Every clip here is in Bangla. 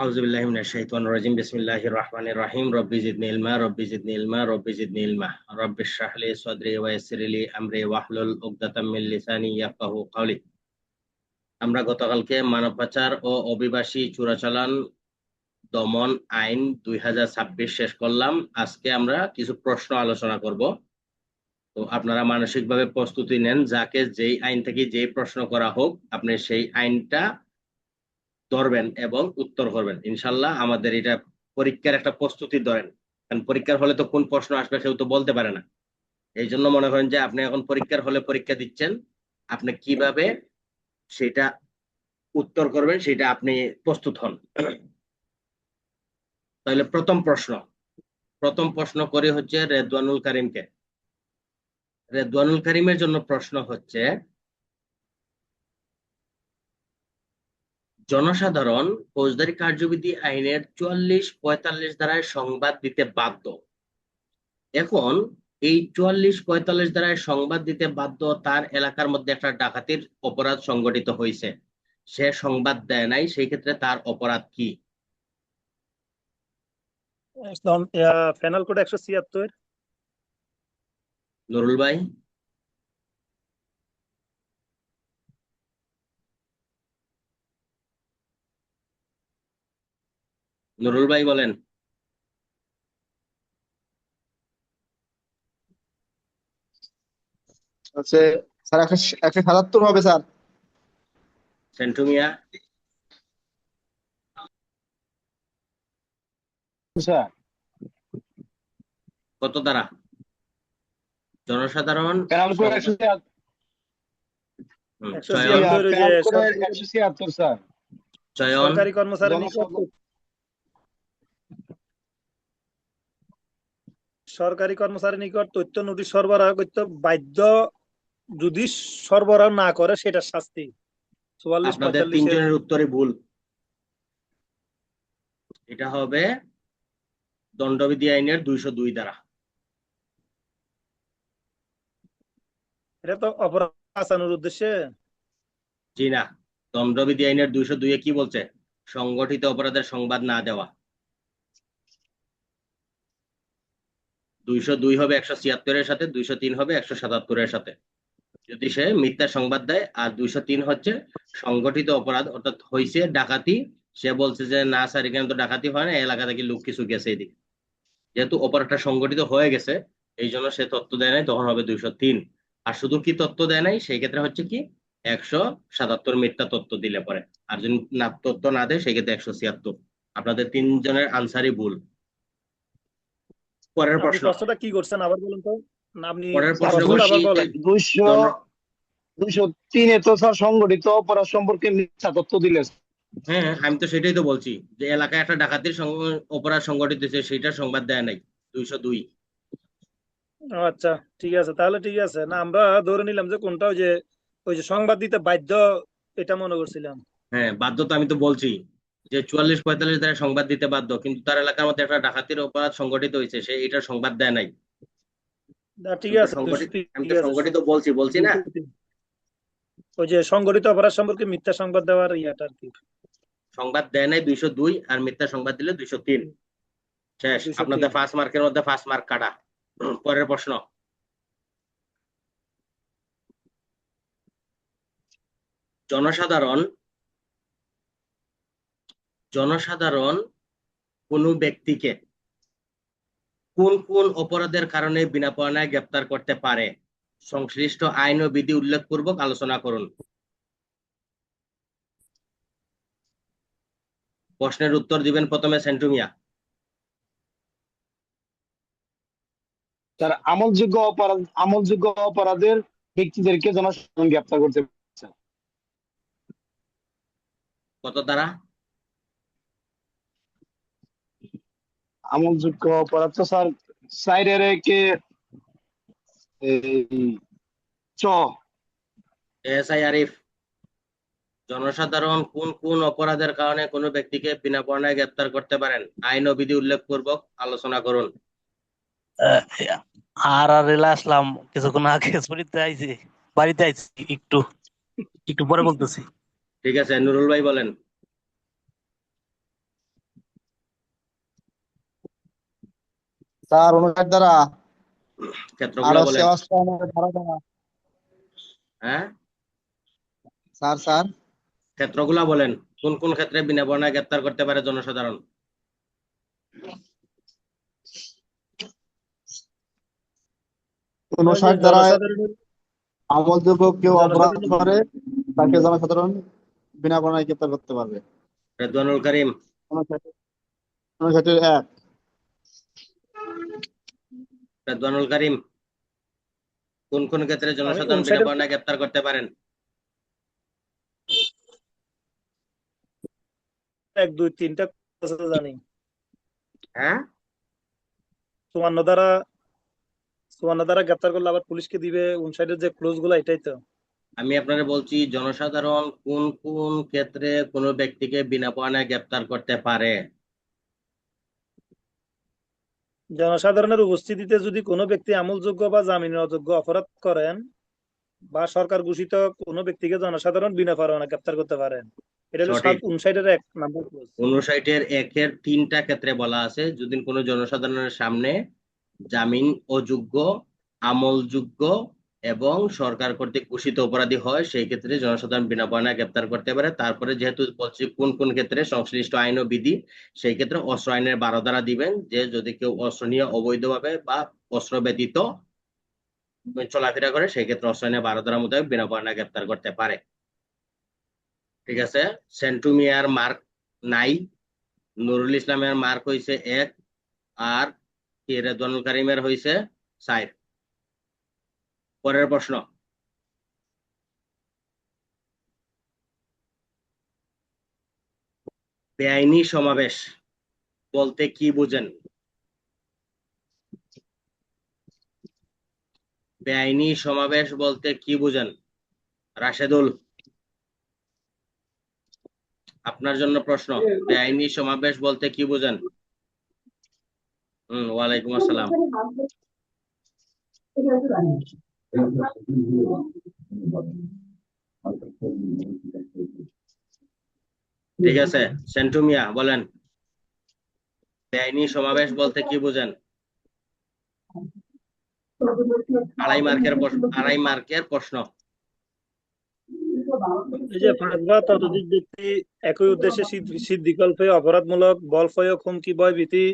আউযুবিল্লাহি মিনাশ শাইতানির রাজিম বিসমিল্লাহির রহমানির রহিম রব্বি জিদনি ইলমা রব্বি জিদনি ইলমা রব্বি জিদনি ইলমা রব্বিশরাহ লি সাদরি ওয়া ইয়াসসির লি আমরি ওয়াহলুল উকদাতাম মিন লিসানি ইয়াফকাহু কাওলি। আমরা গতকালকে মানব পাচার ও অভিবাসী চোরাচালান দমন আইন 2026 শেষ করলাম। আজকে আমরা কিছু প্রশ্ন আলোচনা করব। তো আপনারা মানসিকভাবে প্রস্তুতি নেন, যাকে যেই আইন থেকে যেই প্রশ্ন করা হোক আপনি সেই আইনটা ধরবেন এবং উত্তর করবেন ইনশাল্লাহ। আমাদের এটা পরীক্ষার একটা প্রস্তুতি ধরেন, কারণ পরীক্ষার হলে তো কোন প্রশ্ন আসবে কেউ তো বলতে পারে না। এই জন্য মনে করেন যে আপনি এখন পরীক্ষার হলে পরীক্ষা দিচ্ছেন, আপনি কিভাবে সেটা উত্তর করবেন সেটা আপনি প্রস্তুত হন। তাহলে প্রথম প্রশ্ন করে হচ্ছে রেদওয়ানুল কারিমকে। রেদওয়ানুল কারিমের জন্য প্রশ্ন হচ্ছে, জনসাধারণ ফৌজদারি কার্যবিধি আইনের 44-45 ধারায় সংবাদ দিতে বাধ্য। এখন এই 44-45 ধারায় সংবাদ দিতে বাধ্য, তার এলাকার মধ্যে একটা ডাকাতির অপরাধ সংগঠিত হয়েছে, সে সংবাদ দেয় নাই, সেই ক্ষেত্রে তার অপরাধ কি? Penal code 176। নুরুল ভাই। নুরুল ভাই বলেন। হচ্ছে স্যার 177 হবে স্যার। সেন্টু মিয়া। স্যার কত দ্বারা? জনসাধারণ পেনাল কোড 176 চয়ন। Penal code 176 sir. চয়ন। সরকারি কর্মচারীর নিকট তথ্য নোটিশ সরবরাহ করতে বাধ্য যদি সরবরাহ না করে সেটা শাস্তি। আপনাদের 3 জনের উত্তরে ভুল। এটা হবে দণ্ডবিধি আইনের 202 ধারা। এটা তো অপরাধ বাঁচানোর উদ্দেশ্যে। জি না, দণ্ডবিধি আইনের 202 কি বলছে? সংগঠিত অপরাধের সংবাদ না দেওয়া। 202 হবে 176-এর সাথে, 203 হবে 177-এর সাথে, যদি সে মিথ্যা সংবাদ দেয়। আর 203 হচ্ছে সংগঠিত অপরাধ, অর্থাৎ হয়েছে ডাকাতি, সে বলছে যে না স্যার এখানে তো ডাকাতি হয় না, এলাকা থেকে লোক কিছু গেছে এদিকে, যেহেতু অপরাধটা সংগঠিত হয়ে গেছে এই জন্য সে তথ্য দেয় নাই, তখন হবে 203। আর শুধু কি তথ্য দেয় নাই, সেই ক্ষেত্রে হচ্ছে কি 177 মিথ্যা তথ্য দিলে পরে। আর যদি না তথ্য না দেয় সেই ক্ষেত্রে 176। আপনাদের 3 জনের আনসারই ভুল। পরের প্রশ্ন। প্রশ্নটা কি করছেন আবার বলুন তো। আপনি পরের প্রশ্ন আবার বলেন। 203 তো স্যার সংগঠিত অপরাধ সম্পর্কে মিথ্যা তথ্য দিলে। হ্যাঁ আমি তো সেটাই তো বলছি, যে এলাকায় একটা ডাকাতির অপরাধ সংগঠিত হয়েছে সেটা সংবাদ দেয় নাই, 202। আচ্ছা ঠিক আছে, তাহলে ঠিক আছে। না আমরা ধরে নিলাম যে কোনটা ওই যে সংবাদ দিতে বাধ্য, এটা মনে করছিলাম। হ্যাঁ বাধ্য তো আমি তো বলছি যে 44-45 ধারায় সংবাদ দিতে বাধ্য, কিন্তু তার এলাকার মধ্যে একটা ডাকাতির অপরাধ সংগঠিত হয়েছে, সে এটা সংবাদ দেয় নাই। ঠিক আছে, আমি তো সংগঠিত বলছি না। ওই যে সংগঠিত অপরাধ সম্পর্কে মিথ্যা সংবাদ দেওয়ার ইয়াটা আর কি। সংবাদ দেয় নাই 202, আর মিথ্যা সংবাদ দিলে 203। শেষ। আপনাদের 5 মার্কের মধ্যে 5 মার্ক কাটা। পরের প্রশ্ন। জনসাধারণ কোন ব্যক্তিকে কোন কোন অপরাধের কারণে বিনা পরোয়ানায় গ্রেপ্তার করতে পারে, সংশ্লিষ্ট আইন ও বিধি উল্লেখপূর্বক আলোচনা করুন। প্রশ্নের উত্তর দিবেন প্রথমে সেন্টু মিয়া। স্যার আমলযোগ্য অপরাধের ব্যক্তিদেরকে জনসাধারণ গ্রেপ্তার করতে পারছে। কত দ্বারা? আমলযোগ্য অপরাধ তো স্যার সাইডের কে চ। এসআই আরিফ, জনসাধারণ কোন কোন অপরাধের কারণে কোনো ব্যক্তিকে বিনা পরোয়ানায় গ্রেপ্তার করতে পারেন, আইন ও বিধি উল্লেখপূর্বক আলোচনা করুন। আর আসলাম কিছুক্ষণ আগে, বাড়িতে আইছি, একটু পরে বলতেছি। ঠিক আছে, নুরুল ভাই বলেন। স্যার 59 ধারা আর ক্ষেত্রগুলা হচ্ছে বলেন। অস্ত্রায়নের ধারা ধারা হ্যাঁ, স্যার স্যার ক্ষেত্রগুলা বলেন, কোন কোন ক্ষেত্রে বিনা বর্ণায় গ্রেপ্তার করতে পারে জনসাধারণ? 59 ধারায় জনসাধারণের আমলযোগ্য কেউ অপরাধ জনসাধারণ করে তাকে জনসাধারণ বিনা বর্ণায় গ্রেপ্তার করতে পারবে। রেদওয়ানুল করিম, 59 এক। রেদওয়ানুল করিম, কোন কোন ক্ষেত্রে আমি জনসাধারণ বিনা 59 বর্ণায় গ্রেপ্তার করতে পারেন? 1 2 3টা জানি। হ্যাঁ, 54 ধারা গ্রেপ্তার করলে আবার পুলিশকে দিবে 59 যে ক্লোজ গুলা, এটাই তো। আমি আপনারে বলছি জনসাধারণ কোন কোন ক্ষেত্রে কোনো ব্যক্তিকে বিনা বর্ণায় গ্রেপ্তার করতে পারে। জনসাধারণের উপস্থিতিতে যদি কোনো ব্যক্তি আমলযোগ্য বা জামিনের অযোগ্য অপরাধ করেন বা সরকার ঘোষিত কোনো ব্যক্তিকে জনসাধারণ বিনা পরোয়ানা গ্রেপ্তার করতে পারেন। এটা হলো সঠিক। 59 1 নাম্বার ক্লোজ। 59 একের 3টা ক্ষেত্রে বলা আছে, যদি কোনো জনসাধারণের সামনে জামিন অযোগ্য, আমলযোগ্য এবং সরকার কর্তৃক ঘোষিত অপরাধী হয়, সেই ক্ষেত্রে জনসাধারণ বিনা বর্ণায় গ্রেপ্তার করতে পারে। তারপরে যেহেতু বলছি কোন কোন ক্ষেত্রে সংশ্লিষ্ট আইন ও বিধি, সেই ক্ষেত্রে অস্ত্র আইনের 12 ধারা দিবেন, যে যদি কেউ অস্ত্র নিয়ে অবৈধভাবে বা অস্ত্র ব্যতীত চলাফেরা করে, সেই ক্ষেত্রে অস্ত্র আইনের 12 ধারা মোতাবেক বিনা বর্ণায় গ্রেপ্তার করতে পারে। ঠিক আছে, সেন্টু মিয়ার মার্ক নাই, নুরুল ইসলামের মার্ক হইছে 1, আর রেদওয়ানুল করিমের হইছে 4। পরের প্রশ্ন, বেআইনি সমাবেশ বলতে কি বুঝেন? বেআইনি সমাবেশ বলতে কি বুঝেন? রাশেদুল, আপনার জন্য প্রশ্ন, বেআইনি সমাবেশ বলতে কি বুঝেন? ওয়ালাইকুম আসসালাম। ঠিক আছে, সেন্টু মিয়া বলেন, বেআইনি সমাবেশ বলতে কি বুঝেন? আড়াই মার্কের প্রশ্ন। এই যে 5 বা ততোধিক ব্যক্তি একই উদ্দেশ্যে সিদ্ধিকল্পে অপরাধমূলক বল প্রয়োগ, হুমকি, ভয়ভীতি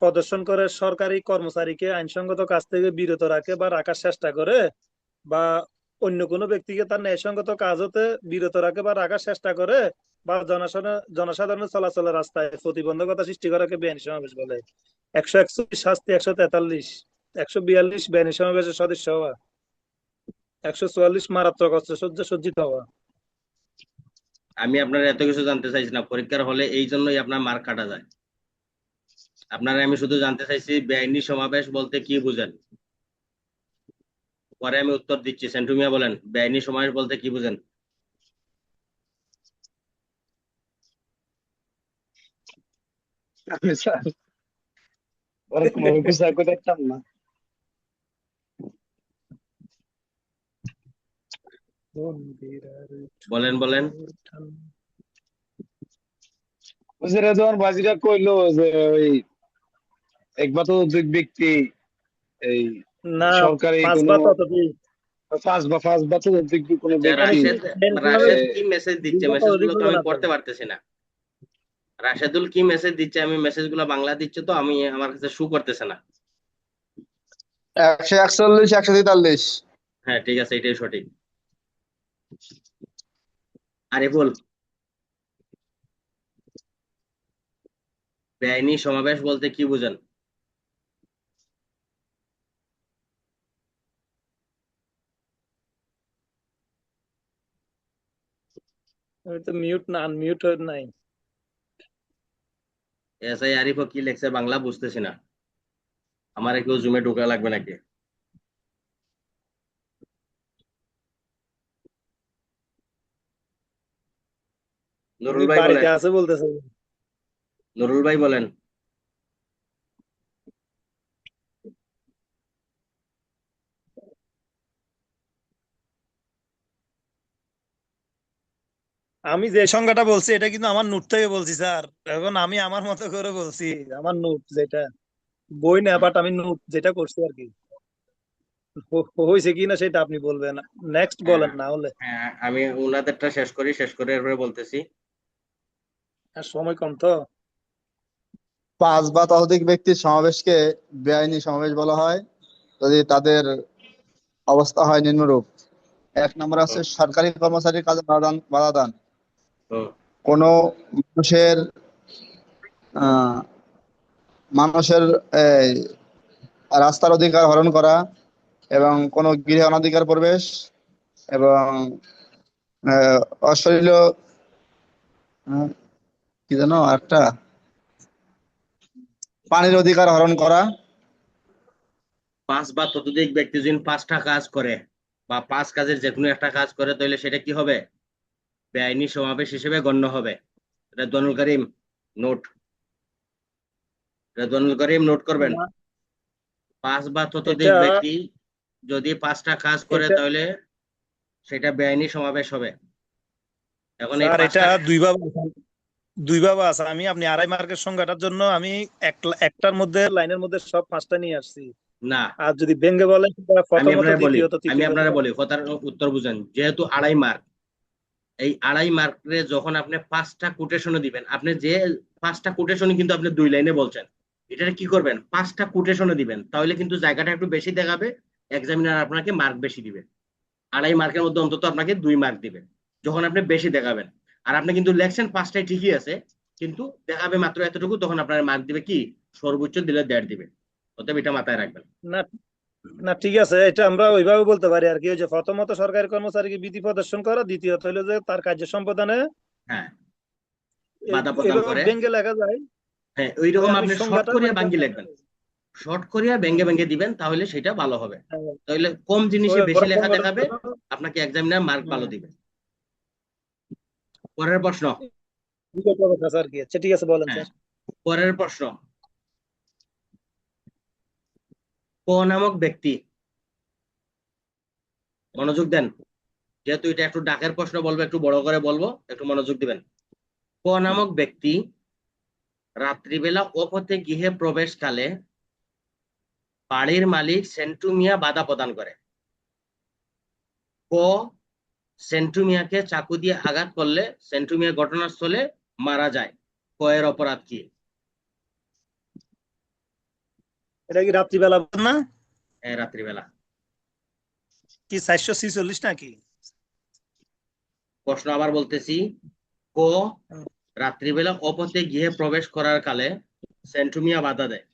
প্রদর্শন করে সরকারি কর্মচারীকে আইনসঙ্গত কাজ থেকে বিরত রাখে বা রাখার চেষ্টা করে, বা অন্য কোনো ব্যক্তিকে তার ন্যায়সঙ্গত কাজ হতে বিরত রাখে বা রাখার চেষ্টা করে, বা জনসাধারণের চলাচলের রাস্তায় প্রতিবন্ধকতা সৃষ্টি করাকে বেআইনি সমাবেশ বলে। 141 শাস্তি, 143, 142 বেআইনি সমাবেশের সদস্য হওয়া, 144 মারাত্মক অস্ত্রসজ্জা সজ্জিত হওয়া। আমি আপনার এত কিছু জানতে চাইছি না, পরীক্ষার হলে এই জন্যই আপনার মার্ক কাটা যায়। আপনারা আমি শুধু জানতে চাইছি বেআইনি সমাবেশ বলতে কি বুঝেন, পরে আমি উত্তর দিচ্ছি। সেন্টু মিয়া বলেন, বেআইনি সমাবেশ বলতে কি বুঝেন? আমি স্যার ওরকম ভাবে কিছু আর করতে পারতাম না। বলেন বলেন। ওই যে রেদওয়ান বাজিরা কইলো যে ওই একবার তো দুই ব্যক্তি এই না, সরকারি 5 কোনো বা ততোধিক। পাঁচ বছর কোনো আচ্ছা, ব্যক্তি রাশেদ, বেআইনি রাশেদ সমাবেশ কি মেসেজ 2 দিচ্ছে? বা মেসেজগুলো ততোধিক তো হলে আমি না পড়তে চলে। পারতেছি না। রাশেদুল কি মেসেজ দিচ্ছে? আমি মেসেজগুলো বাংলা দিচ্ছে তো, আমি আমার কাছে শু করতেছে না। 141 143। হ্যাঁ ঠিক আছে, এটাই সঠিক। আরিফুল, বেআইনি সমাবেশ বলতে কি বুঝেন? আমি তো মিউট না, আনমিউট নাই। এসআই আরিফও কি লেখছে বাংলা বুঝতেছি না, আমার কেউ জুমে ঢোকা লাগবে নাকি? উনি নুরুল ভাই বাড়িতে বলেন, আছে বলতেছে। নুরুল ভাই বলেন। আমি যে সংখ্যাটা বলছি এটা কিন্তু আমার নোট থেকে বলছি স্যার। এখন আমি আমার মতো করে বলছি, আমার নোট যেটা। বই না, বাট আমি নোট যেটা করছি আর কি, হয়েছে কি না সেটা আপনি বলবেন। নেক্সট হ্যাঁ, বলেন না হলে। হ্যাঁ, আমি উনাদেরটা শেষ করি, শেষ করে এরপরে বলতেছি। আর সময় কম তো। 5 বা ততোধিক ব্যক্তির সমাবেশকে বেআইনি সমাবেশ বলা হয় যদি তাদের অবস্থা হয় নিম্নরূপ। 1 নম্বর আছে হুম, সরকারি কর্মচারীর কাজে বাধা দান। হুম, কোনো মানুষের আহ, মানুষের এই, রাস্তার অধিকার হরণ করা এবং কোনো গৃহে অনধিকার প্রবেশ এবং আহ, অশলীল আহ, কি যেন একটা পানির অধিকার হরণ করা। 5 বা ততোধিক ব্যক্তি যদি 5টা কাজ করে বা 5 কাজের যে কোনো একটা কাজ করে, তাহলে সেটা কি হবে? বেআইনি সমাবেশ হিসেবে গণ্য হবে। রেদওয়ানুল করিম নোট, রেদওয়ানুল করিম নোট করবেন। না, 5 বা এটা ততোধিক ব্যক্তি যদি 5টা কাজ করে, এটা তাহলে সেটা বেআইনি সমাবেশ হবে। এখন এই স্যার, এটা 5টা, দুই ভাবে আছে। আমি আপনি আড়াই মার্কের সংখ্যাটার জন্য আমি একটার মধ্যে লাইনের মধ্যে সব 5টা নিয়ে আসছি। না, আর যদি ব্যঙ্গে বলেন সেটা আমি প্রথমত, আপনারা বলি, দ্বিতীয়ত, আমি তৃতীয়ত। আপনারা বলি, কথার উত্তর বুঝেন। যেহেতু 2.5 মার্ক, এই 2.5 মার্কে যখন আপনি 5টা কোটেশনে দিবেন, আপনি যে 5টা কোটেশনে কিন্তু আপনি 2 লাইনে বলছেন, এটা কি করবেন? 5টা কোটেশনে দিবেন, তাহলে কিন্তু জায়গাটা একটু বেশি দেখাবে, এক্সামিনার আপনাকে মার্ক বেশি দিবে। 2.5 মার্কের মধ্যে অন্তত আপনাকে 2 মার্ক দিবে যখন আপনি বেশি দেখাবেন। আর আপনি কিন্তু লেখছেন 5টাই ঠিকই আছে, কিন্তু দেখাবে মাত্র এতটুকু, তখন আপনার মার্ক দিবে কি? সর্বোচ্চ দিলে 1.5 দিবে। অতএব এটা মাথায় রাখবেন। না, না, ঠিক আছে, এটা আমরা ওইভাবে বলতে পারি আর কি। ওই যে প্রথমত সরকারি কর্মচারীকে বিধি প্রদর্শন করা, দ্বিতীয়ত হলো যে তার কার্য সম্পাদনে হ্যাঁ, বাধা প্রদান এভাবে করে। ব্যঙ্গে লেখা যায়। হ্যাঁ, ওই ওই রকম আমি আপনি শর্ট সংজ্ঞাটা করিয়া মানে বাঙ্গি লিখবেন, শর্ট করিয়া ব্যঙ্গে ব্যঙ্গে দিবেন, তাহলে সেটা ভালো হবে। তাহলে কম জিনিসে বেশি ওই লেখা সংজ্ঞাটা দেখাবে, আপনাকে এক্সামিনার মার্ক ভালো দিবে। পরের প্রশ্ন। আর কি। আচ্ছা, ঠিক আছে, বলেন হ্যাঁ, স্যার। পরের প্রশ্ন। ক নামক ব্যক্তি, মনোযোগ দেন, যেহেতু এটা একটু ডাকের প্রশ্ন, বলবো একটু বড় করে বলবো, একটু মনোযোগ দিবেন। ক নামক ব্যক্তি রাত্রিবেলা অপথে গৃহে প্রবেশকালে বাড়ির মালিক সেন্টু মিয়া বাধা প্রদান করে। ক সেন্টু মিয়াকে চাকু দিয়ে আঘাত করলে সেন্টু মিয়া ঘটনাস্থলে মারা যায়। ক এর অপরাধ কি? এটা কি রাত্রিবেলা না? রাত্রিবেলা। কি 446 নাকি? প্রশ্ন আবার বলতেছি। ক রাত্রিবেলা অপথে গৃহে প্রবেশ করার কালে সেন্টু মিয়া বাধা দেয়,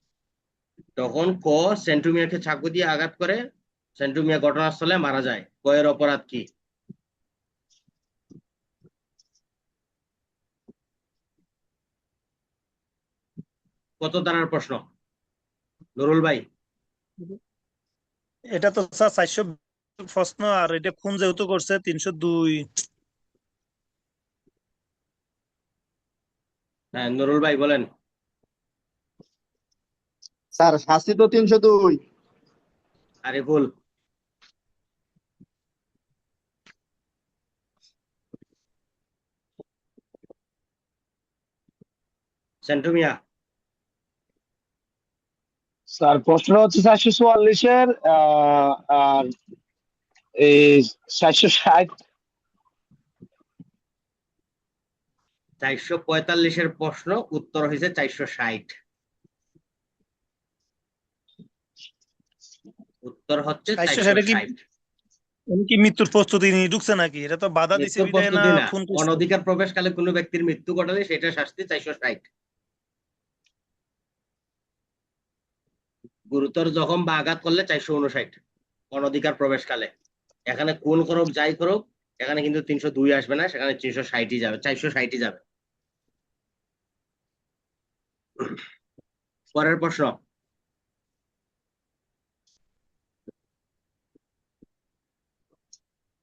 তখন ক সেন্টু মিয়াকে চাকু দিয়ে আঘাত করে, সেন্টু মিয়া ঘটনাস্থলে মারা যায়। ক এর অপরাধ কি? কত ধারার প্রশ্ন? নুরুল ভাই। এটা তো স্যার 400 প্রশ্ন, আর এটা খুন যেহেতু করছে 302। হ্যাঁ, নুরুল ভাই বলেন। স্যার শাস্তি তো 302। আরিফুল। সেন্টু মিয়া। স্যার প্রশ্ন হচ্ছে 444-এর আর এই 460। 445-এর প্রশ্ন, উত্তর হয়েছে 460। উত্তর হচ্ছে 460 কি 460। উনি কি মৃত্যুর প্রস্তুতি নিয়ে ঢুকছে নাকি? এটা তো বাধা দিছে মৃত্যুর বিদায় না, প্রস্তুতি না, খুন করছে? অনধিকার প্রবেশকালে কোনো ব্যক্তির মৃত্যু ঘটালে সেটা শাস্তি 460। গুরুতর জখম বা আঘাত করলে 459 অনধিকার প্রবেশকালে। এখানে খুন করুক যাই করুক, এখানে কিন্তু 302 আসবে না, সেখানে 360ই যাবে, 460ই যাবে। পরের প্রশ্ন।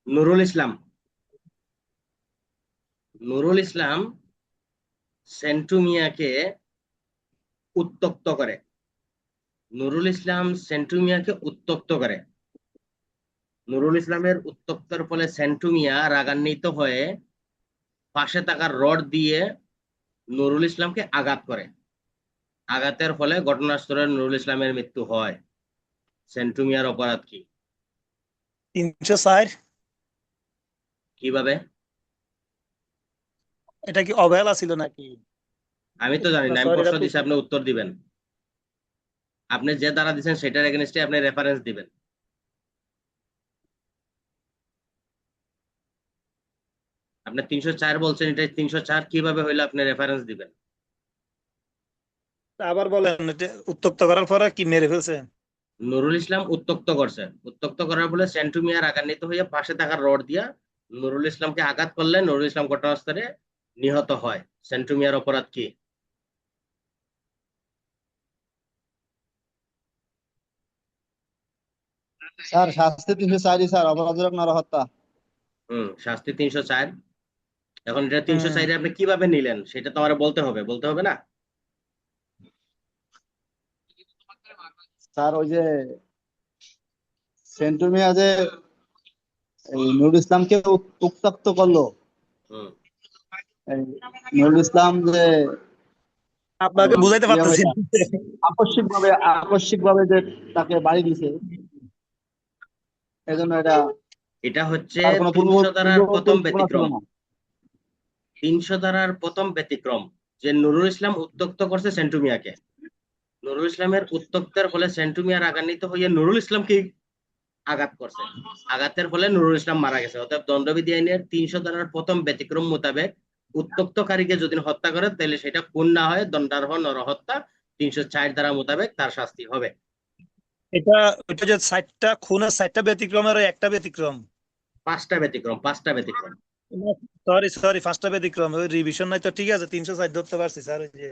নুরুল ইসলাম। নুরুল ইসলাম সেন্টু মিয়াকে উত্ত্যক্ত করে। নুরুল ইসলাম সেন্টু মিয়াকে উত্ত্যক্ত করে। নুরুল ইসলামের উত্ত্যক্তের ফলে সেন্টু মিয়া রাগান্বিত হয়ে পাশে থাকা রড দিয়ে নুরুল ইসলামকে আঘাত করে। আঘাতের ফলে ঘটনাস্থলে নুরুল ইসলামের মৃত্যু হয়, সেন্টু মিয়ার অপরাধ কি? 304। কিভাবে? এটা কি অবহেলা ছিল নাকি? আমি তো জানি না না, আমি সরি, এটা প্রশ্ন তো দিচ্ছি, আপনি উত্তর দিবেন। আপনি যে দ্বারা দিচ্ছেন সেটার এগেনস্টে আপনি রেফারেন্স দিবেন। আপনি 304 বলছেন, এটা 304 কিভাবে হইলে আপনি রেফারেন্স দিবেন? আবার বলেন, এটা উত্তক্ত করার পরে কি মেরে ফেলছে? নুরুল ইসলাম উত্তক্ত করছে, উত্তক্ত করার বলে সেন্টু মিয়া রাগান্বিত হয়ে পাশে থাকা রড দিয়া নুরুল ইসলামকে আঘাত করলে নুরুল ইসলাম ঘটনাস্থলে নিহত হয়। সেন্টু মিয়ার অপরাধ কি? স্যার শাস্তি 304, স্যার অপরাধমূলক নরহত্যা। শাস্তি 304। এখন এটা হুম 304 আপনি কিভাবে নিলেন সেটা তো আমার বলতে হবে না? স্যার ওই যে সেন্টু মিয়া যে এই নুরুল ইসলামকে উত্ত্যক্ত করলো, হুম এই নুরুল ইসলাম যে আপনাকে এই বুঝাইতে ইয়ে পারতেছি হয়ে না। আকস্মিক ভাবে যে তাকে বাড়ি দিছে, এই জন্য এটা এটা হচ্ছে তার কোনো পূর্ব 300 ধারার পূর্ব প্রথম পরিকল্পনা ছিল ব্যতিক্রম। না। 300 ধারার প্রথম ব্যতিক্রম যে নুরুল ইসলাম উত্ত্যক্ত করছে সেন্টু মিয়াকে। নুরুল ইসলামের উত্ত্যক্তের ফলে সেন্টু মিয়া রাগান্বিত হয়ে নুরুল ইসলামকে আঘাত করছে, আঘাতের ফলে নুরুল ইসলাম মারা গেছে। অর্থাৎ দণ্ডবিধি আইনের 300 ধারার প্রথম ব্যতিক্রম মোতাবেক উত্ত্যক্তকারীকে যদি হত্যা করে তাহলে সেটা খুন না হয় দণ্ডার্হ নরহত্যা, 304 ধারা মোতাবেক তার শাস্তি হবে। এটা ওইটা যে 60টা খুনের 60টা ব্যতিক্রমের একটা ব্যতিক্রম। 5টা ব্যতিক্রম। সরি সরি, 5টা ব্যতিক্রম, ওই রিভিশন নাই তো। ঠিক আছে, 360 ধরতে পারছি স্যার। ওই যে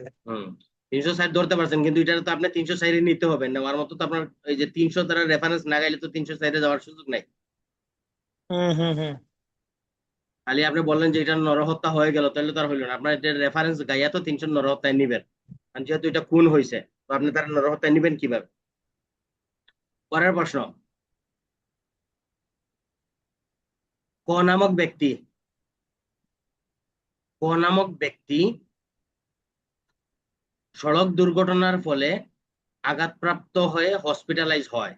360 ধরতে পারছেন, কিন্তু এটা তো আপনি 304 নিতে হবে। নেওয়ার মতো তো আপনার এই যে 300 দ্বারা রেফারেন্স না গাইলে তো 304 যাওয়ার সুযোগ নাই। হুম হুম হুম খালি আপনি বললেন যে এটা নরহত্যা হয়ে গেল, তাহলে তো আর হইল না। আপনার এটা রেফারেন্স গাইয়া তো 300 নরহত্যায় নিবেন, আর যেহেতু এটা খুন হয়েছে তো আপনি তার নরহত্যায় নিবেন কিভাবে? পরের প্রশ্ন, ক নামক ব্যক্তি ক নামক ব্যক্তি সড়ক দুর্ঘটনার ফলে আঘাতপ্রাপ্ত হয়ে হসপিটালাইজ হয়।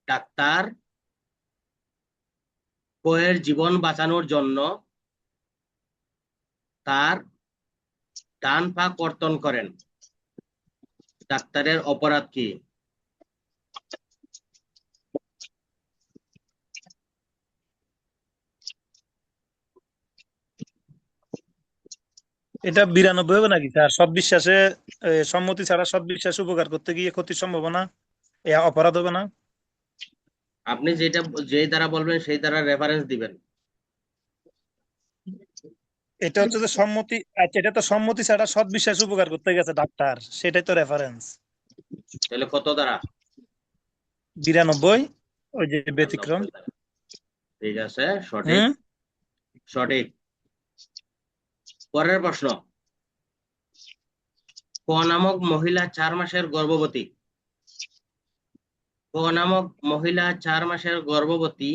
ডাক্তার কোয়ের জীবন বাঁচানোর জন্য তার ডান পা কর্তন করেন। ডাক্তারের অপরাধ কি? এটা 92 হবে নাকি স্যার? সৎ বিশ্বাসে সম্মতি ছাড়া সৎ বিশ্বাস উপকার করতে গিয়ে ক্ষতির সম্ভাবনা, এ অপরাধ হবে না? আপনি যেই দ্বারা বলবেন সেই দ্বারা রেফারেন্স দিবেন। এটা হচ্ছে যে সম্মতি, আচ্ছা এটা তো সম্মতি ছাড়া সৎ বিশ্বাস উপকার করতে গেছে ডাক্তার, সেটাই তো রেফারেন্স। তাহলে কত দ্বারা? 92, ওই যে ব্যতিক্রম। 92 দ্বারা। ঠিক আছে, সঠিক। হুম সঠিক। পরের প্রশ্ন, ক নামক মহিলা 4 মাসের গর্ভবতী। ক নামক মহিলা 4 মাসের গর্ভবতী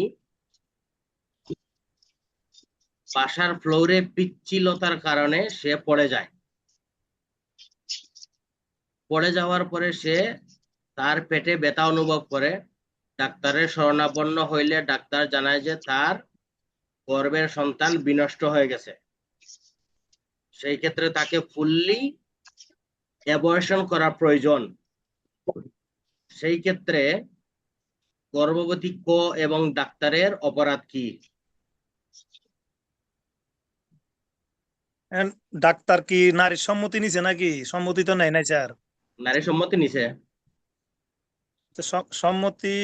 বাসার ফ্লোরে পিচ্ছিলতার কারণে সে পড়ে যায়। পড়ে যাওয়ার পরে সে তার পেটে ব্যথা অনুভব করে। ডাক্তারের শরণাপন্ন হইলে ডাক্তার জানায় যে তার গর্ভের সন্তান বিনষ্ট হয়ে গেছে। সেই ক্ষেত্রে তাকে ফুললি অ্যাবর্শন করা প্রয়োজন। সেই ক্ষেত্রে গর্ভবতী ক এবং ডাক্তারের অপরাধ কি? And ডাক্তার কি নারীর সম্মতি নিছে নাকি? সম্মতি তো নেয় নাই স্যার। নারী সম্মতি নিছে। তো সম্মতি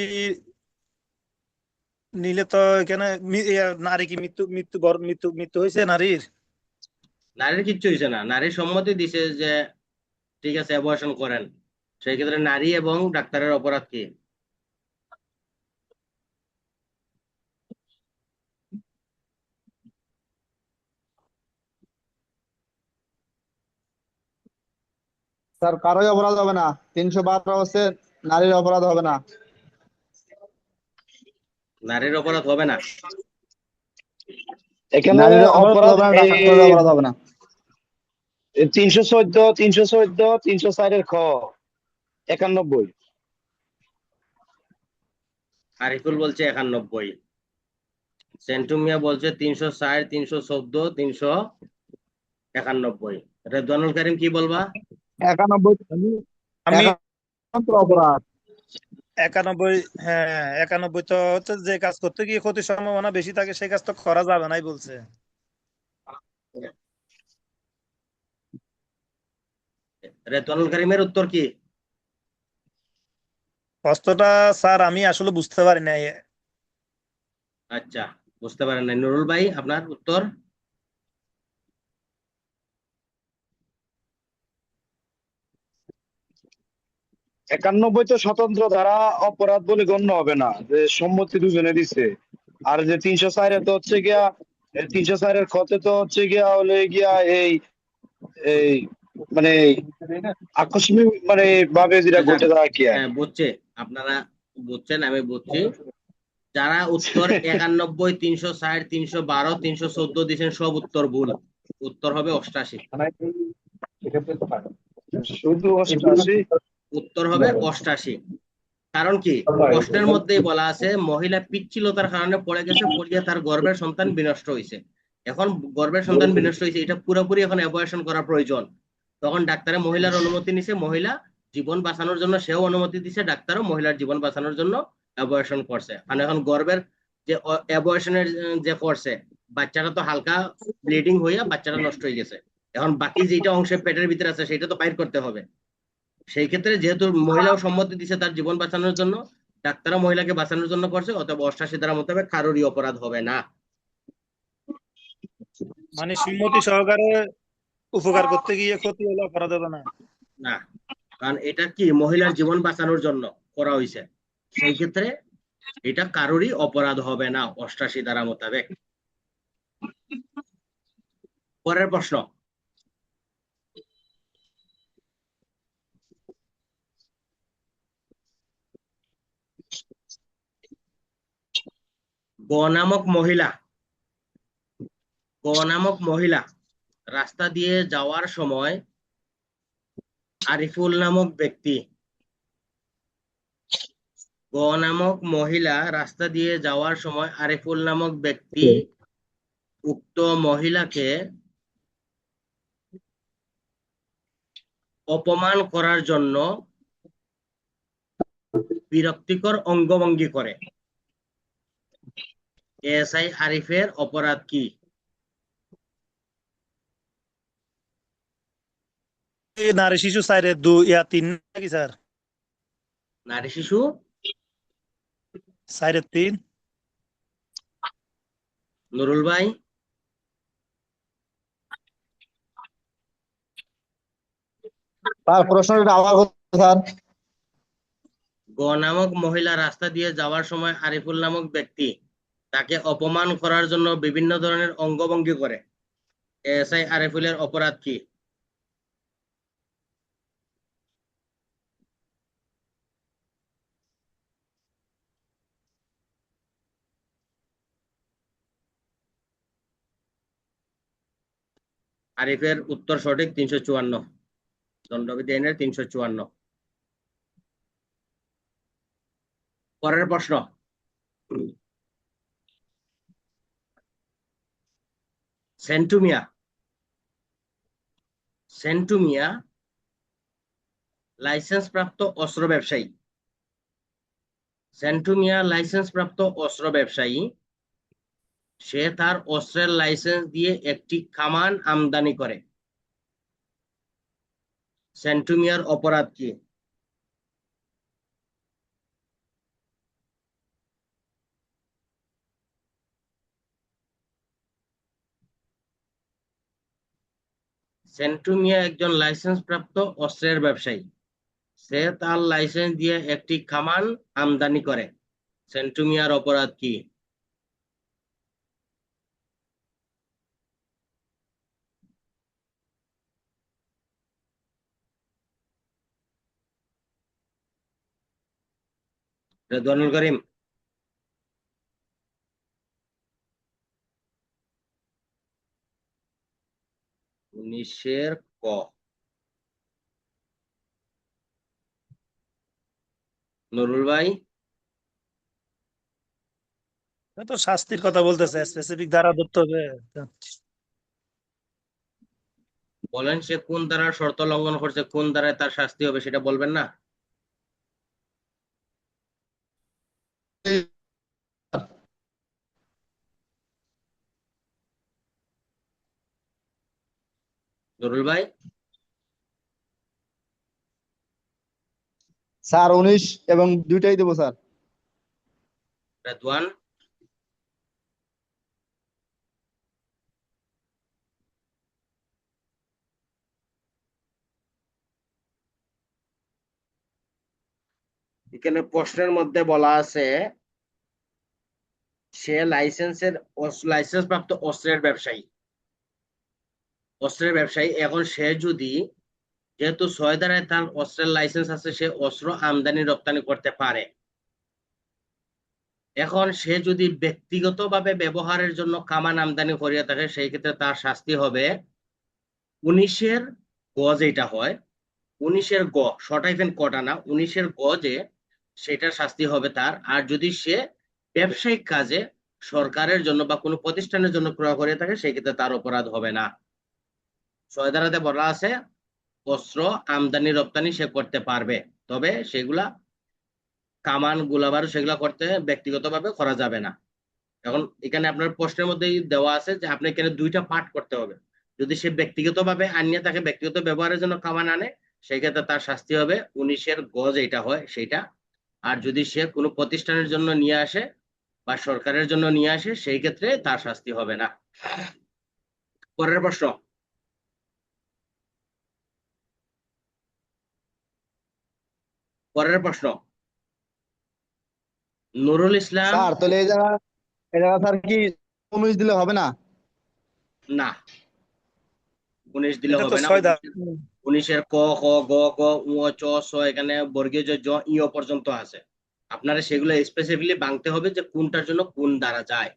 নিলে তো এখানে নারী কি মৃত্যু মৃত্যু মৃত্যু মৃত্যু হয়েছে নারীর? নারীর কিচ্ছু হয়েছে না, নারীর সম্মতি দিছে যে ঠিক আছে অ্যাবর্শন করেন। সেই ক্ষেত্রে নারী এবং ডাক্তারের অপরাধ কি? স্যার কারোই অপরাধ হবে না। 312 হচ্ছে নারীর অপরাধ হবে না। নারীর অপরাধ হবে না। এখানে নারীর অপরাধ অপরাধ হবে না, ডাক্তারের অপরাধ হবে না। 314, 314, 304 খ 91। আরিফুল বলছে 91, সেন্টু মিয়া বলছে 360, 314, 391। রেদওয়ানুল করিম কি বলবা? 91 আমি একান্ত অপরাধ। 91, হ্যাঁ 91 তো হচ্ছে যে কাজ করতে গিয়ে ক্ষতির সম্ভাবনা বেশি থাকে সেই কাজ তো করা যাবে নাই বলছে। রেদওয়ানুল করিমের উত্তর কি? প্রশ্নটা স্যার আমি আসলে বুঝতে পারি নাই। আচ্ছা, বুঝতে পারেন নাই। নুরুল ভাই, আপনার উত্তর? 91 তো স্বতন্ত্র ধারা অপরাধ বলে গণ্য হবে না, যে সম্মতি দুজনে দিছে। আর যে 304 তো হচ্ছে গিয়া 304 খতে তো হচ্ছে গিয়া হলে গিয়া এই এই মানে আকস্মিক মানে ভাবে যেটা যাক, ঘটে যায় কি আর। হ্যাঁ বুঝছে, আপনারা বুঝছেন, আমি বুঝছি। যারা উত্তর 91, 360, 312, 314 দিয়েছেন সব উত্তর ভুল। উত্তর হবে 88। শুধু 88। উত্তর হবে 88। কারণ কি, প্রশ্নের মধ্যেই বলা আছে মহিলা পিচ্ছিলতার কারণে পড়ে গেছে, পড়িয়ে তার গর্ভের সন্তান বিনষ্ট হয়েছে। এখন গর্ভের সন্তান বিনষ্ট হয়েছে, এটা পুরোপুরি এখন অ্যাবর্শন করা প্রয়োজন। তখন ডাক্তারে মহিলার অনুমতি নিছে, মহিলা জীবন বাঁচানোর জন্য সেও অনুমতি দিছে, ডাক্তারও মহিলার জীবন বাঁচানোর জন্য অ্যাবর্শন করছে। মানে এখন গর্ভের যে অ্যাবর্শনের যে করছে, বাচ্চাটা তো হালকা ব্লিডিং হইয়া বাচ্চাটা নষ্ট হয়ে গেছে। এখন বাকি যেটা অংশে পেটের ভিতরে আছে সেটা তো বাইর করতে হবে। সেই ক্ষেত্রে যেহেতু মহিলাও সম্মতি দিছে তার জীবন বাঁচানোর জন্য, ডাক্তারও মহিলাকে বাঁচানোর জন্য করছে, অতএব 88 ধারা মোতাবেক কারোরই অপরাধ হবে না। মানে সম্মতি সহকারে উপকার করতে গিয়ে ক্ষতি হলে অপরাধ হবে না। না, কারণ এটা কি মহিলার জীবন বাঁচানোর জন্য করা হয়েছে, সেই ক্ষেত্রে এটা কারোরই অপরাধ হবে না 88 ধারা মোতাবেক। পরের প্রশ্ন, গ নামক মহিলা, গ নামক মহিলা রাস্তা দিয়ে যাওয়ার সময় আরিফুল নামক ব্যক্তি, গ নামক মহিলা রাস্তা দিয়ে যাওয়ার সময় আরিফুল নামক ব্যক্তি উক্ত মহিলাকে অপমান করার জন্য বিরক্তিকর অঙ্গভঙ্গি করে। এএসআই আরিফের অপরাধ কি? নারী শিশু সাইরে 3 নাকি স্যার? নারী শিশু সাইরে 3। নুরুল ভাই? তার প্রশ্নটা আবার করতে স্যার। গ নামক মহিলা রাস্তা দিয়ে যাওয়ার সময় আরিফুল নামক ব্যক্তি তাকে অপমান করার জন্য বিভিন্ন ধরনের অঙ্গভঙ্গি করে। এএসআই আরিফুলের অপরাধ কি? আরিফের উত্তর সঠিক, 354, দণ্ডবিধি আইনের 354। পরের প্রশ্ন, সেন্টু মিয়া, সেন্টু মিয়া লাইসেন্স প্রাপ্ত অস্ত্র ব্যবসায়ী। সেন্টু মিয়া লাইসেন্স প্রাপ্ত অস্ত্র ব্যবসায়ী। সে তার অস্ত্রের লাইসেন্স দিয়ে একটি কামান আমদানি করে। সেন্টু মিয়ার অপরাধ কি? সেন্টু মিয়া একজন লাইসেন্স প্রাপ্ত অস্ত্রের ব্যবসায়ী। সে তার লাইসেন্স দিয়ে একটি কামান আমদানি করে। সেন্টু মিয়ার অপরাধ কি? রেদওয়ানুল করিম? 19-এর ক। নুরুল ভাই, এটা তো শাস্তির কথা বলতেছে, স্পেসিফিক ধারা ধরতে হবে। বলেন সে কোন ধারার শর্ত লঙ্ঘন করছে, কোন ধারায় তার শাস্তি হবে সেটা বলবেন না? নুরুল ভাই, স্যার 19 এবং দুইটাই দেবো স্যার। রেদওয়ান, এখানে প্রশ্নের মধ্যে বলা আছে সে লাইসেন্স প্রাপ্ত অস্ত্রের ব্যবসায়ী, এখন সে যদি, যেহেতু 6 ধারায় তার অস্ত্রের লাইসেন্স আছে, সে অস্ত্র আমদানি রপ্তানি করতে পারে। এখন সে যদি ব্যক্তিগতভাবে ব্যবহারের জন্য কামান আমদানি করিয়া থাকে, সেই ক্ষেত্রে তার শাস্তি হবে 19-এর গ, যেটা হয় 19-এর গ, শর্ট হাইফেন কটা না, 19-এর গ যে, সেটার শাস্তি হবে তার। আর যদি সে ব্যবসায়িক কাজে সরকারের জন্য বা কোনো প্রতিষ্ঠানের জন্য ক্রয় করে থাকে, সেই ক্ষেত্রে তার অপরাধ হবে না। 6 ধারাতে বলা আছে অস্ত্র আমদানি রপ্তানি সে করতে পারবে, তবে সেগুলা কামান গোলাবারুদ সেগুলা করতে ব্যক্তিগতভাবে করা যাবে না। এখন এখানে আপনার প্রশ্নের মধ্যেই দেওয়া আছে যে আপনি এখানে দুইটা পার্ট করতে হবে। যদি সে ব্যক্তিগতভাবে আনিয়ে তাকে ব্যক্তিগত ব্যবহারের জন্য কামান আনে, সেই ক্ষেত্রে তার শাস্তি হবে 19-এর গ যেটা হয় সেটা। আর যদি সে কোনো প্রতিষ্ঠানের জন্য নিয়ে আসে বা সরকারের জন্য নিয়ে আসে, সেই ক্ষেত্রে তার শাস্তি হবে না। পরের প্রশ্ন, পরের প্রশ্ন, নুরুল ইসলাম। স্যার তাহলে এই জায়গা স্যার কি 19 দিলে হবে না? না, 19 দিলে এটা তো হবে না। 6 ধারা। 19-এর ক, খ, গ, গ, উ, চ, ছ, এখানে বর্গীয় জ, জ, ই পর্যন্ত আছে। আপনারা সেগুলো স্পেসিফিকলি ভাঙতে হবে যে কোনটার জন্য কোন দ্বারা যায়।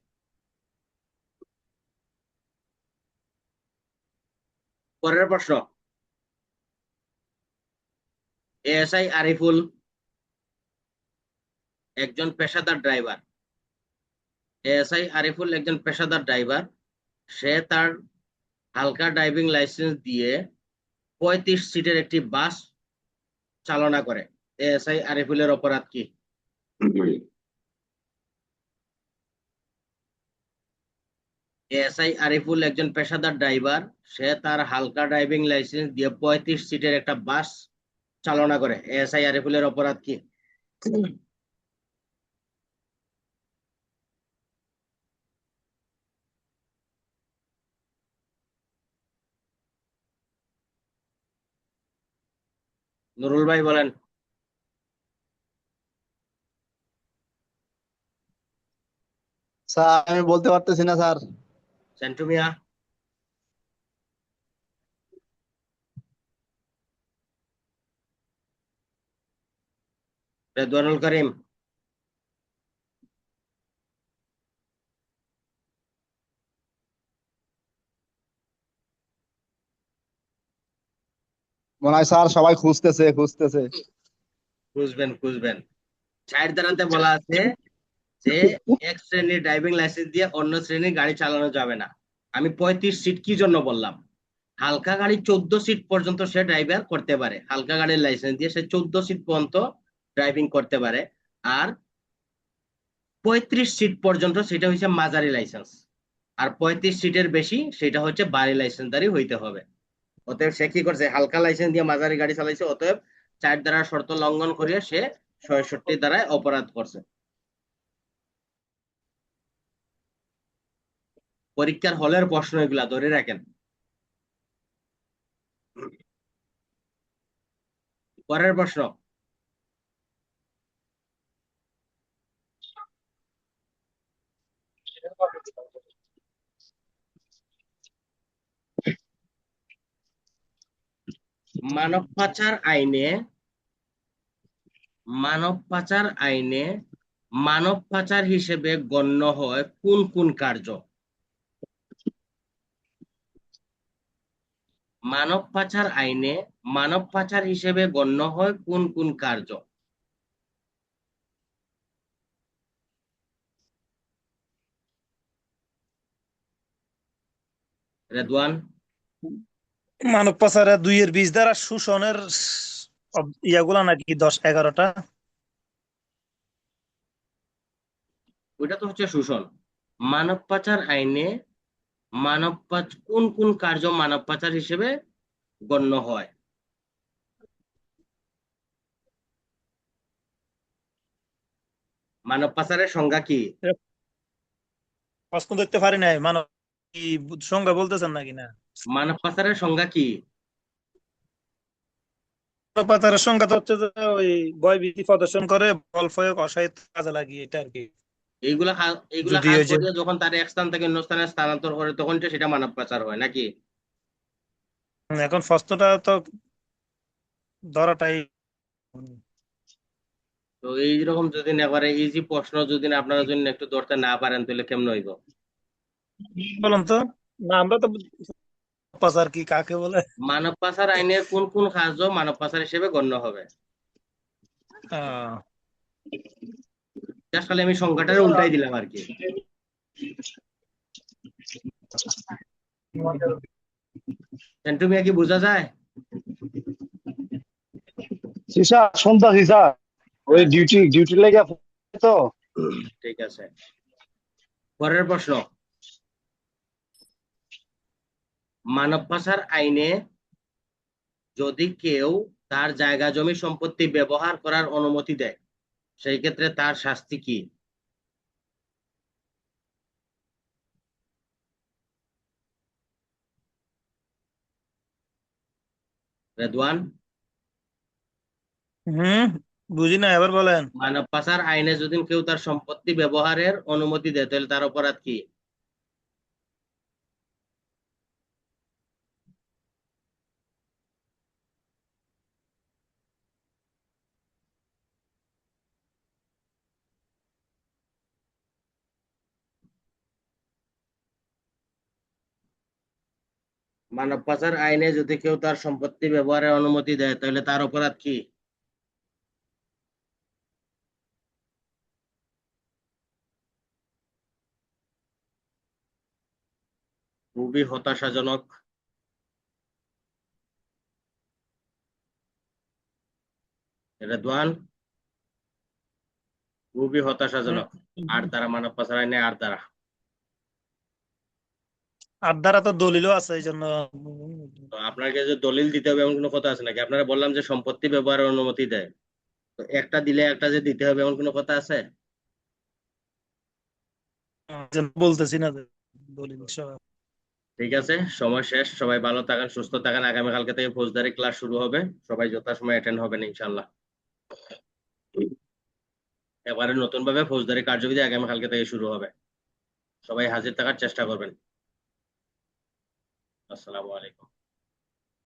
পরের প্রশ্ন, এএসআই আরিফুল একজন পেশাদার ড্রাইভার। সে তার হালকা ড্রাইভিং লাইসেন্স দিয়ে 35 সিটের একটি বাস চালনা করে। এএসআই আরিফুলের অপরাধ কি? এএসআই আরিফুল একজন পেশাদার ড্রাইভার, সে তার হালকা ড্রাইভিং লাইসেন্স দিয়ে 35 সিটের একটা বাস চালনা করে। এএসআই আরিফুলের অপরাধ কি? নুরুল ভাই বলেন। স্যার আমি বলতে পারতেছি না স্যার। সেন্টু মিয়া, রেদওয়ানুল করিম, মনে হয় স্যার সবাই খুঁজতেছে। খুঁজবেন। 4 ধারাতে বলা আছে যে এক শ্রেণীর ড্রাইভিং লাইসেন্স দিয়ে অন্য শ্রেণীর গাড়ি চালানো যাবে না। আমি 35 সিট কি জন্য বললাম? হালকা গাড়ি 14 সিট পর্যন্ত সে ড্রাইভার করতে পারে, হালকা গাড়ির লাইসেন্স দিয়ে সে 14 সিট পর্যন্ত ড্রাইভিং করতে পারে। আর 35 সিট পর্যন্ত সেটা হচ্ছে মাঝারি লাইসেন্স, আর 35 সিটের বেশি সেটা হচ্ছে ভারী লাইসেন্সধারী হইতে হবে। অতএব সে কি করছে, হালকা লাইসেন্স দিয়ে মাঝারি গাড়ি চালাইছে, অতএব 4 ধারার শর্ত লঙ্ঘন করিয়া সে 66 ধারায় অপরাধ করছে। পরীক্ষার হলের প্রশ্ন এগুলা ধরে রাখেন। পরের প্রশ্ন, মানব পাচার আইনে মানব পাচার হিসেবে গণ্য হয় কোন কোন কার্য? মানব পাচার আইনে মানব পাচার হিসেবে গণ্য হয় কোন কোন কার্য? রেদওয়ান? মানব পাচারে 2-20 দ্বারা শোষণের ইয়াগুলা নাকি 10-11টা? ওইটা তো হচ্ছে শোষণ। মানব পাচার আইনে কোন কোন কার্য মানব পাচার হিসেবে গণ্য হয়? মানব পাচারের সংজ্ঞা কি? প্রশ্ন দেখতে পারি নাই, মানব কি সংজ্ঞা বলতেছেন নাকি না? মানব পাচারের সংজ্ঞা কি? মানব পাচারের সংজ্ঞা তো হচ্ছে যে ওই ভয়ভীতি প্রদর্শন করে বল প্রয়োগ অসাহিত কাজে লাগিয়ে, এটা আর কি। এইগুলা যদি কাজ ওই যে করে যখন তার এক স্থান থেকে অন্য স্থানে স্থানান্তর করে তখন তো সেটা মানব পাচার হয় নাকি? এখন প্রশ্নটা তো ধরাটাই। তো এইরকম যদি একবারে ইজি প্রশ্ন যদি আপনারা যদি একটু ধরতে না পারেন তাহলে কেমন হইব? বলুন তো, না আমরা তো পাচার কি কাকে বলে? মানব পাচার আইনের কোন কোন কার্য মানব পাচার হিসেবে গণ্য হবে? আহ, জাস্ট খালি আমি সংখ্যাটারে উল্টাই দিলাম আর কি। সেন্টু মিয়া কি বোঝা যায়? সিসা শুনতা সিসা ওই ডিউটি লেগে তো। ঠিক আছে, পরের প্রশ্ন। মানব পাচার আইনে যদি কেউ তার জায়গা জমি সম্পত্তি ব্যবহার করার অনুমতি দেয় সেই ক্ষেত্রে তার শাস্তি কি? রেদওয়ান? হুম, বুঝি না, এবার বলেন। মানব পাচার আইনে যদি কেউ তার সম্পত্তি ব্যবহারের অনুমতি দেয় তাহলে তার অপরাধ কি? মানব পাচার আইনে যদি কেউ তার সম্পত্তি ব্যবহারের অনুমতি দেয় তাহলে তার অপরাধ কি? খুবই হতাশাজনক। রেদওয়ান? খুবই হতাশাজনক। আর দ্বারা মানব পাচার আইনে আর দ্বারা। আর দ্বারা তো দলিলও আছে এই জন্য। তো আপনাকে যে দলিল দিতে হবে এমন কোনো কথা আছে নাকি? আপনারা বললাম যে সম্পত্তি ব্যবহারের অনুমতি দেয়, তো একটা দিলে একটা যে দিতে হবে এমন কোনো কথা আছে? বলতেছি না যে দলিল সহ। ঠিক আছে, সময় শেষ। সবাই ভালো থাকেন, সুস্থ থাকেন। আগামীকালকে থেকে ফৌজদারি ক্লাস শুরু হবে, সবাই যথাসময়ে অ্যাটেন্ড হবেন ইনশাল্লাহ। এবারে নতুন ভাবে ফৌজদারি কার্যবিধি আগামীকালকে থেকে শুরু হবে, সবাই হাজির থাকার চেষ্টা করবেন। আসসালামু আলাইকুম।